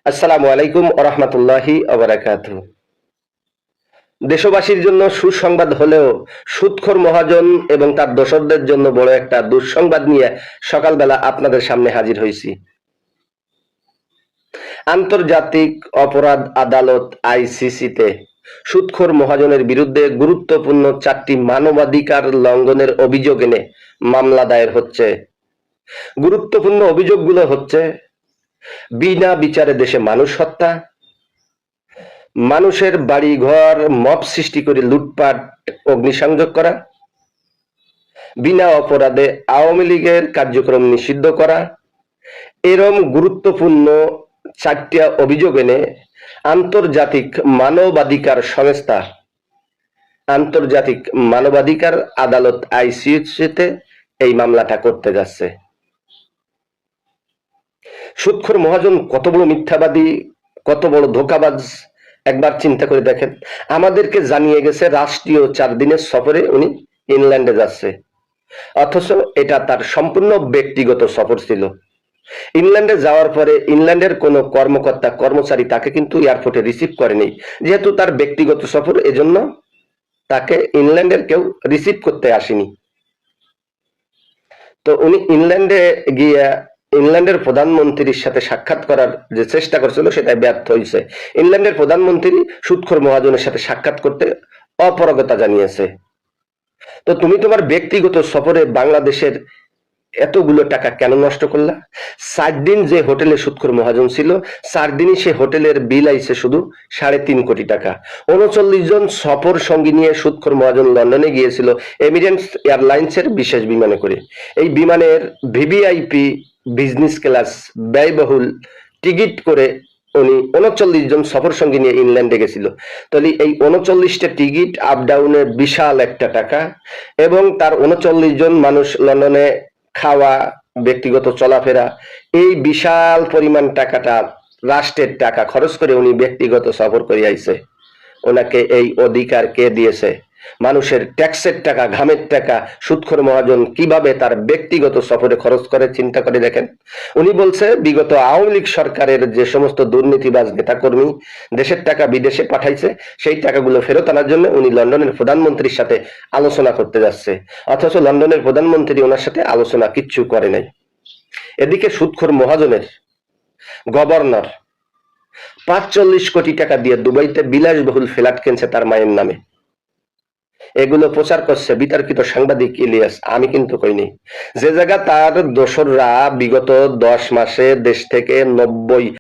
আসসালামু আলাইকুম ওয়া রাহমাতুল্লাহি ওয়া বারাকাতুহু। দেশবাসীর জন্য সুসংবাদ হলেও সুদখোর মহাজন এবং তার দোসরদের জন্য বড় একটা দুঃসংবাদ নিয়ে সকালবেলা আপনাদের সামনে হাজির হয়েছি। আন্তর্জাতিক অপরাধ আদালত আইসিসিতে সুদখোর মহাজনের বিরুদ্ধে গুরুত্বপূর্ণ 4টি মানবাধিকার লঙ্ঘনের অভিযোগ এনে মামলা দায়ের হচ্ছে। গুরুত্বপূর্ণ অভিযোগগুলো হচ্ছে বিনা বিচারে দেশে মানুষ হত্যা, মানুষের বাড়ি ঘর মব সৃষ্টি করে লুটপাট অগ্নিসংযোগ করা, বিনা অপরাধে আওয়ামী লীগের কার্যক্রম নিষিদ্ধ করা। এরম গুরুত্বপূর্ণ 4টা অভিযোগ এনে আন্তর্জাতিক মানবাধিকার সংস্থা আন্তর্জাতিক মানবাধিকার আদালত আইসিসিতে এই মামলাটা করতে যাচ্ছে। সুদখোর মহাজন কত বড় মিথ্যাবাদী, কত বড় ধোঁকাবাজ একবার চিন্তা করে দেখেন। আমাদেরকে জানিয়ে গেছে রাষ্ট্রীয় 4 দিনের সফরে উনি ইংল্যান্ডে যাচ্ছে, অথচ এটা তার সম্পূর্ণ ব্যক্তিগত সফর ছিল। ইংল্যান্ডে যাওয়ার পরে ইংল্যান্ডের কোনো কর্মকর্তা কর্মচারী তাকে কিন্তু এয়ারপোর্টে রিসিভ করেনি, যেহেতু তার ব্যক্তিগত সফর, এজন্য তাকে ইংল্যান্ডের কেউ রিসিভ করতে আসেনি। তো উনি ইংল্যান্ডে গিয়ে ইংল্যান্ডের প্রধানমন্ত্রীর সাথে সাক্ষাৎ করার যে চেষ্টা করছিল সেটাই ব্যর্থ হয়েছে। ইংল্যান্ডের প্রধানমন্ত্রী সুদখোর মহাজনের সাথে সাক্ষাৎ করতে অপারগতা জানিয়েছে। তো তুমি তোমার ব্যক্তিগত সফরে বাংলাদেশের এতগুলো টাকা কেন নষ্ট করলা? 4 দিন যে হোটেলে সুদখোর মহাজন ছিল, 4 দিনই সে হোটেলের বিল আইছে শুধু 3.5 কোটি টাকা। 39 জন সফর সঙ্গী নিয়ে সুদখোর মহাজন লন্ডনে গিয়েছিল এমিরেটস এয়ারলাইন্সের বিশেষ বিমানে করে। এই বিমানের ভিভিআইপি বিজনেস ক্লাস ব্যয়বহুল টিকিট করে উনি 39 জন সফর সঙ্গী নিয়ে ইংল্যান্ডে গেছিল। তাহলে এই 39টা টিকিট আপ ডাউনের বিশাল একটা টাকা, এবং তার 39 জন মানুষ লন্ডনে খাওয়া, ব্যক্তিগত চলাফেরা, এই বিশাল পরিমাণ টাকাটা রাষ্ট্রের টাকা খরচ করে উনি ব্যক্তিগত সফর করে আইছে। ওনাকে এই অধিকার কে দিয়েছে? মানুষের ট্যাক্সের টাকা, ঘামের টাকা সুদখোর মহাজন কিভাবে তার ব্যক্তিগত সফরে খরচ করে চিন্তা করে দেখেন। উনি বলছে বিগত আওয়ামী লীগ সরকারের যে সমস্ত দুর্নীতিবাজ নেতাকর্মী দেশের টাকা বিদেশে পাঠাইছে, সেই টাকাগুলো ফেরত আনার জন্য উনি লন্ডনের প্রধানমন্ত্রীর সাথে আলোচনা করতে যাচ্ছে, অথচ লন্ডনের প্রধানমন্ত্রী ওনার সাথে আলোচনা কিচ্ছু করে নাই। এদিকে সুদখোর মহাজনের গভর্নর 45 কোটি টাকা দিয়ে দুবাইতে বিলাসবহুল ফ্ল্যাট কিনছে তার মায়ের নামে। এগুলো প্রচার করছে বিতর্কিত সাংবাদিক ইলিয়াস, আমি কিন্তু কইনি। যে জায়গা তার দোসররা বিগত 10 মাসে দেশ থেকে 90